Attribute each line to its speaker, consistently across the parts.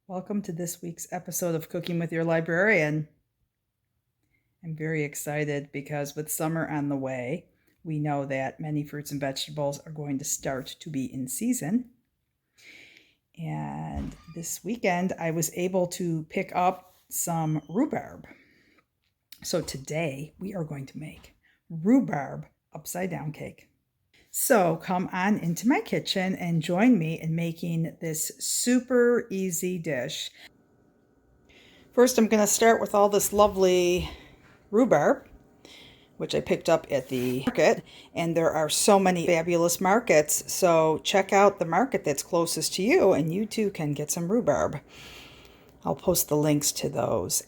Speaker 1: Welcome to this week's episode of Cooking with Your Librarian. I'm very excited because with summer on the way, we know that many fruits and vegetables are going to start to be in season. And this weekend, I was able to pick up some rhubarb. So today, we are going to make rhubarb upside down cake. So come on into my kitchen and join me in making this super easy dish. First, I'm going to start with all this lovely rhubarb, which I picked up at the market, and there are so many fabulous markets, so check out the market that's closest to you, and you too can get some rhubarb. I'll post the links to those.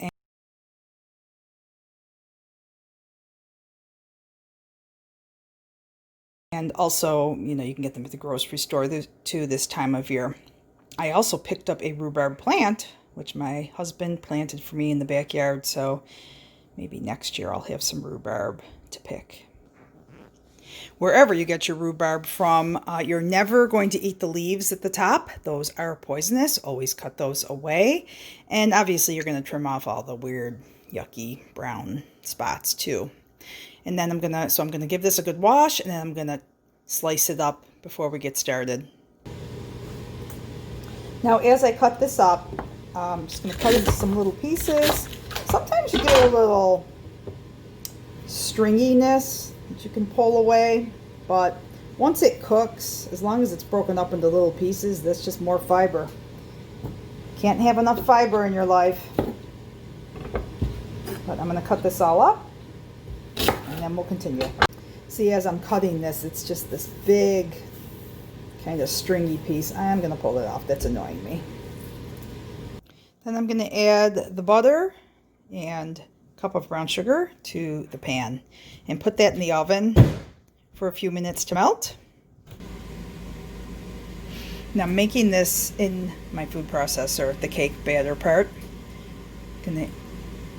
Speaker 1: And also, you can get them at the grocery store too this time of year. I also picked up a rhubarb plant, which my husband planted for me in the backyard, so maybe next year I'll have some rhubarb to pick. Wherever you get your rhubarb from, you're never going to eat the leaves at the top. Those are poisonous. Always cut those away. And obviously you're going to trim off all the weird, yucky brown spots too. And then I'm going to give this a good wash, and then I'm going to slice it up before we get started. Now, as I cut this up, I'm just going to cut into some little pieces. Sometimes you get a little stringiness that you can pull away, but once it cooks, as long as it's broken up into little pieces, that's just more fiber. Can't have enough fiber in your life. But I'm going to cut this all up, and then we'll continue. See, as I'm cutting this, it's just this big kind of stringy piece. I am going to pull it off. That's annoying me. Then I'm going to add the butter and a cup of brown sugar to the pan and put that in the oven for a few minutes to melt. Now, I'm making this in my food processor, the cake batter part. I'm going to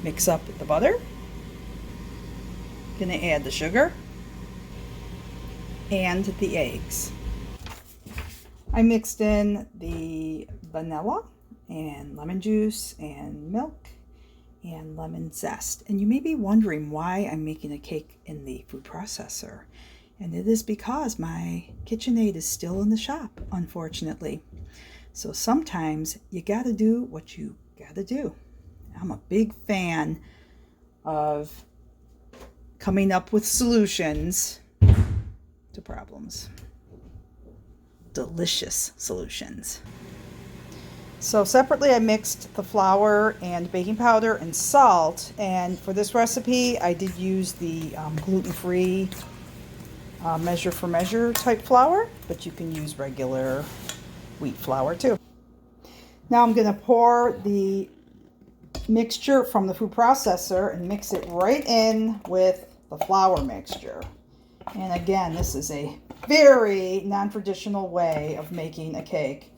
Speaker 1: mix up the butter. I'm going to add the sugar and the eggs. I mixed in the vanilla and lemon juice and milk and lemon zest. And you may be wondering why I'm making a cake in the food processor. And it is because my KitchenAid is still in the shop, unfortunately. So sometimes you gotta do what you gotta do. I'm a big fan of coming up with solutions to problems. Delicious solutions. So separately, I mixed the flour and baking powder and salt, and for this recipe I did use the gluten-free measure for measure type flour, but you can use regular wheat flour too. Now I'm going to pour the mixture from the food processor and mix it right in with the flour mixture. And again, this is a very non-traditional way of making a cake,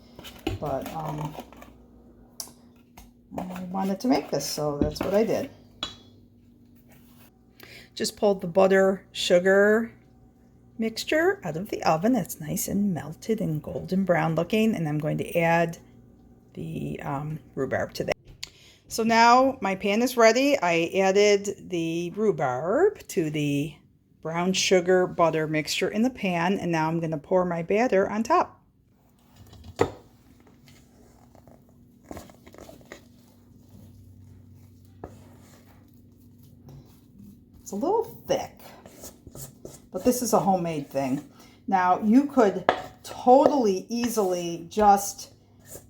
Speaker 1: but I wanted to make this, so that's what I did. Just pulled the butter sugar mixture out of the oven. It's nice and melted and golden brown looking, and I'm going to add the rhubarb to that. So now my pan is ready. I added the rhubarb to the brown sugar butter mixture in the pan, and now I'm going to pour my batter on top. It's a little thick, but this is a homemade thing. Now you could totally easily just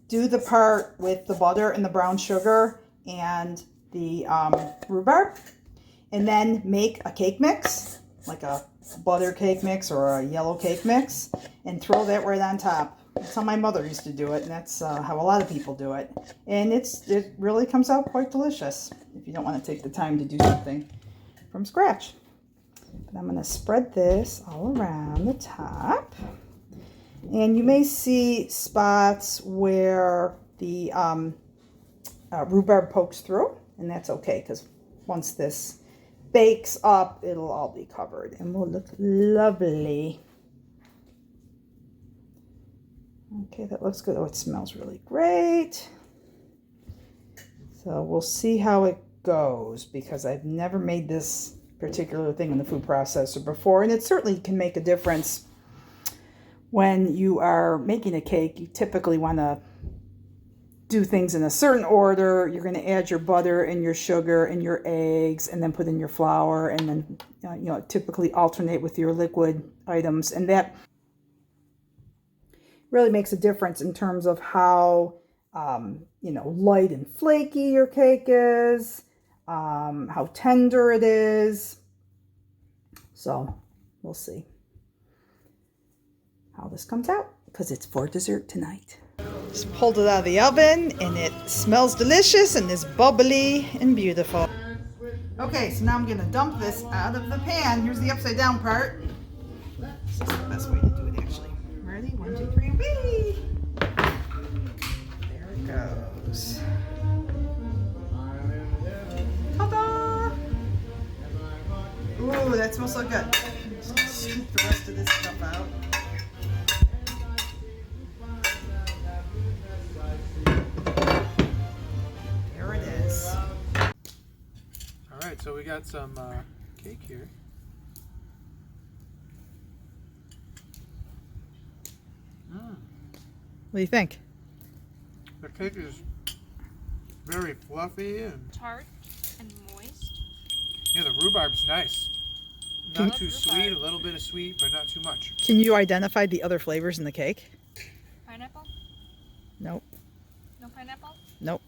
Speaker 1: do the part with the butter and the brown sugar and the rhubarb, and then make a cake mix, like a butter cake mix or a yellow cake mix, and throw that right on top. That's how my mother used to do it, and that's how a lot of people do it. And it really comes out quite delicious if you don't want to take the time to do something from scratch. But I'm going to spread this all around the top. And you may see spots where the rhubarb pokes through, and that's okay, because once this bakes up, it'll all be covered and will look lovely. Okay, that looks good. Oh, it smells really great. So we'll see how it goes, because I've never made this particular thing in the food processor before, and it certainly can make a difference. When you are making a cake, you typically want to do things in a certain order. You're going to add your butter and your sugar and your eggs, and then put in your flour, and then typically alternate with your liquid items, and that really makes a difference in terms of how light and flaky your cake is, how tender it is. So we'll see how this comes out, because it's for dessert tonight. Just pulled it out of the oven, and it smells delicious and is bubbly and beautiful. Okay, so now I'm gonna dump this out of the pan. Here's the upside down part. This is the best way to do it, actually. Ready? 1, 2, 3, whee! There it goes. Ta-da! Ooh, that smells so good. Just gonna scoop the rest of this stuff out. There it is.
Speaker 2: All right, so we got some cake here.
Speaker 1: What do you think?
Speaker 2: The cake is very fluffy and
Speaker 3: tart and moist.
Speaker 2: yeah, the rhubarb's nice. Not too sweet, a little bit of sweet, but not too much.
Speaker 1: Can you identify the other flavors in the cake?
Speaker 3: Pineapple?
Speaker 1: Nope.
Speaker 3: No pineapple?
Speaker 1: Nope.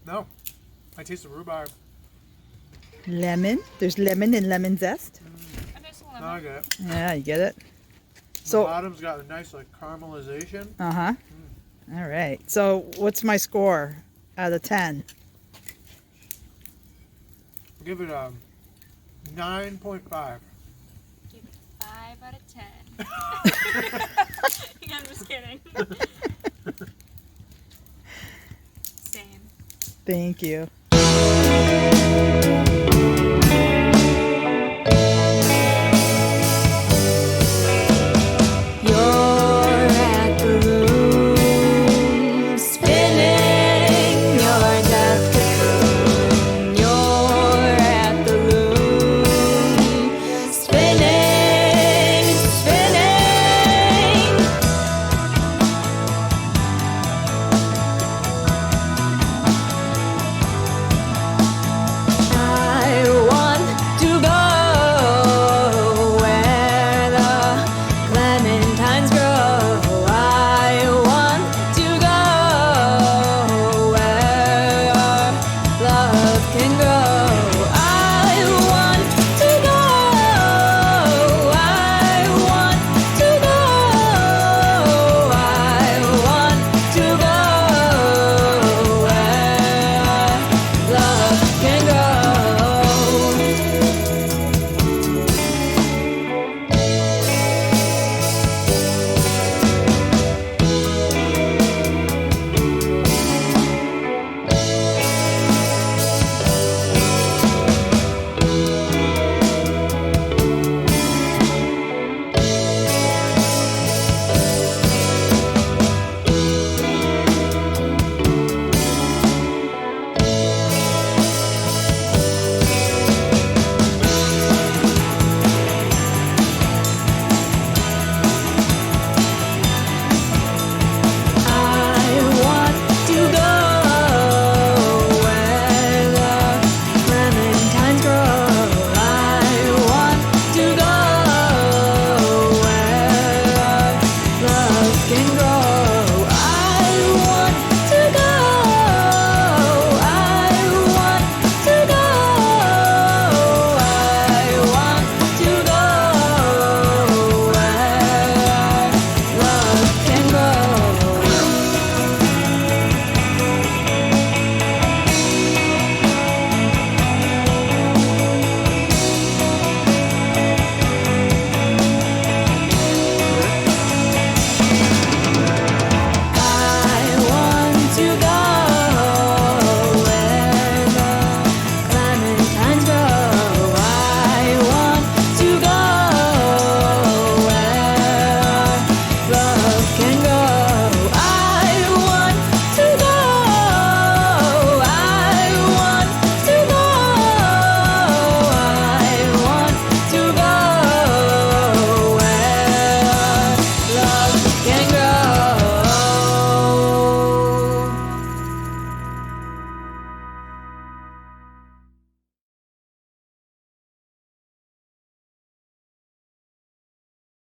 Speaker 2: No, I taste the rhubarb.
Speaker 1: Lemon. There's lemon and lemon zest.
Speaker 3: I taste the
Speaker 2: No, I
Speaker 3: lemon.
Speaker 2: get it.
Speaker 1: Yeah, you get it.
Speaker 2: The
Speaker 1: So,
Speaker 2: bottom's got a nice like caramelization.
Speaker 1: uh-huh. All right. So, what's my score out of 10?
Speaker 2: I'll give it a 9.5.
Speaker 3: Give it 5 out of 10. I'm just kidding. Same.
Speaker 1: Thank you.